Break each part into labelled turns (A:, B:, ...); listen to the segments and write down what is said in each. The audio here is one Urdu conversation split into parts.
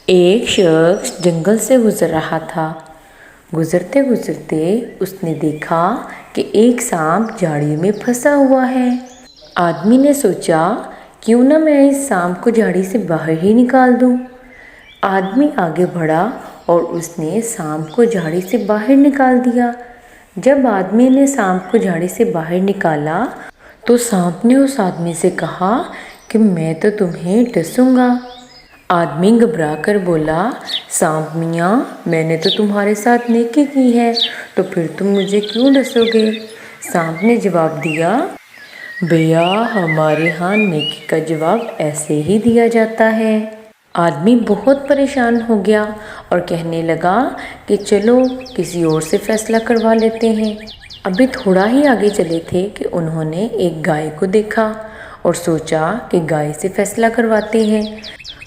A: ایک شخص جنگل سے گزر رہا تھا۔ گزرتے گزرتے اس نے دیکھا کہ ایک سانپ جھاڑی میں پھنسا ہوا ہے۔ آدمی نے سوچا کیوں نہ میں اس سانپ کو جھاڑی سے باہر ہی نکال دوں۔ آدمی آگے بڑھا اور اس نے سانپ کو جھاڑی سے باہر نکال دیا۔ جب آدمی نے سانپ کو جھاڑی سے باہر نکالا تو سانپ نے اس آدمی سے کہا کہ میں تو تمہیں ڈسوں گا۔ آدمی گھبرا کر بولا، سانپ میاں، میں نے تو تمہارے ساتھ نیکی کی ہے، تو پھر تم مجھے کیوں ڈسو گے؟ سانپ نے جواب دیا، بھیا ہمارے ہاں نیکی کا جواب ایسے ہی دیا جاتا ہے۔ آدمی بہت پریشان ہو گیا اور کہنے لگا کہ چلو کسی اور سے فیصلہ کروا لیتے ہیں۔ ابھی تھوڑا ہی آگے چلے تھے کہ انہوں نے ایک گائے کو دیکھا اور سوچا کہ گائے سے فیصلہ کرواتے ہیں۔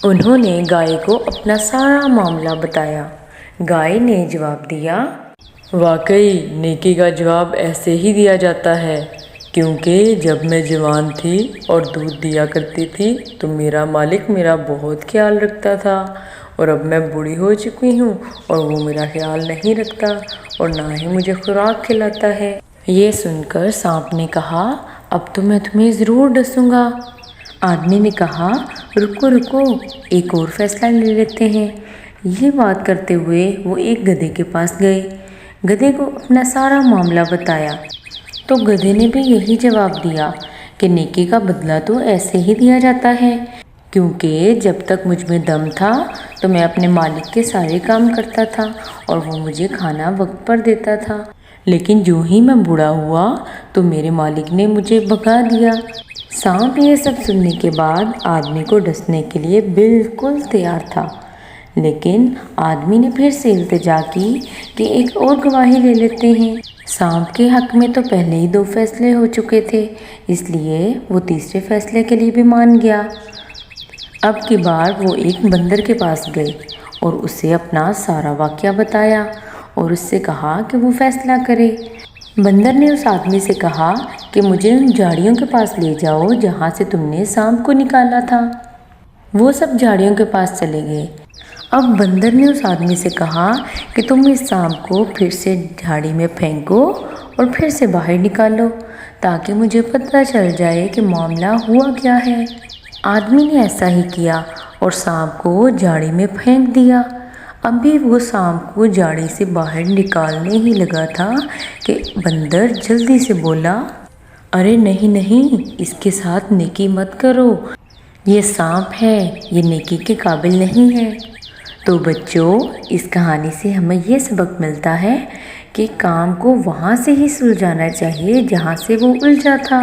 A: انہوں نے گائے کو اپنا سارا معاملہ بتایا۔ گائے نے جواب دیا، واقعی نیکی کا جواب ایسے ہی دیا جاتا ہے، کیونکہ جب میں جوان تھی اور دودھ دیا کرتی تھی تو میرا مالک میرا بہت خیال رکھتا تھا، اور اب میں بوڑھی ہو چکی ہوں اور وہ میرا خیال نہیں رکھتا اور نہ ہی مجھے خوراک کھلاتا ہے۔ یہ سن کر سانپ نے کہا، اب تو میں تمہیں ضرور ڈسوں گا۔ آدمی نے کہا، رکو رکو، ایک اور فیصلہ لے لیتے ہیں۔ یہ بات کرتے ہوئے وہ ایک گدھے کے پاس گئے۔ گدھے کو اپنا سارا معاملہ بتایا تو گدھے نے بھی یہی جواب دیا کہ نیکی کا بدلہ تو ایسے ہی دیا جاتا ہے، کیونکہ جب تک مجھ میں دم تھا تو میں اپنے مالک کے سارے کام کرتا تھا اور وہ مجھے کھانا وقت پر دیتا تھا، لیکن جو ہی میں بوڑھا ہوا تو میرے مالک نے مجھے بھگا دیا۔ سانپ یہ سب سننے کے بعد آدمی کو ڈسنے کے لیے بالکل تیار تھا، لیکن آدمی نے پھر سے التجا کی کہ ایک اور گواہی لے لیتے ہیں۔ سانپ کے حق میں تو پہلے ہی 2 فیصلے ہو چکے تھے، اس لیے وہ تیسرے فیصلے کے لیے بھی مان گیا۔ اب کی بار وہ ایک بندر کے پاس گئے اور اسے اپنا سارا واقعہ بتایا اور اس سے کہا کہ وہ فیصلہ کرے۔ بندر نے اس آدمی سے کہا کہ مجھے ان جھاڑیوں کے پاس لے جاؤ جہاں سے تم نے سانپ کو نکالا تھا۔ وہ سب جھاڑیوں کے پاس چلے گئے۔ اب بندر نے اس آدمی سے کہا کہ تم اس سانپ کو پھر سے جھاڑی میں پھینکو اور پھر سے باہر نکالو تاکہ مجھے پتہ چل جائے کہ معاملہ ہوا کیا ہے۔ آدمی نے ایسا ہی کیا اور سانپ کو جھاڑی میں پھینک دیا۔ ابھی وہ سانپ کو جھاڑی سے باہر نکالنے ہی لگا تھا کہ بندر جلدی سے بولا، ارے نہیں نہیں، اس کے ساتھ نیکی مت کرو، یہ سانپ ہے، یہ نیکی کے قابل نہیں ہے۔ تو بچوں، اس کہانی سے ہمیں یہ سبق ملتا ہے کہ کام کو وہاں سے ہی سلجھانا چاہیے جہاں سے وہ الجھا تھا۔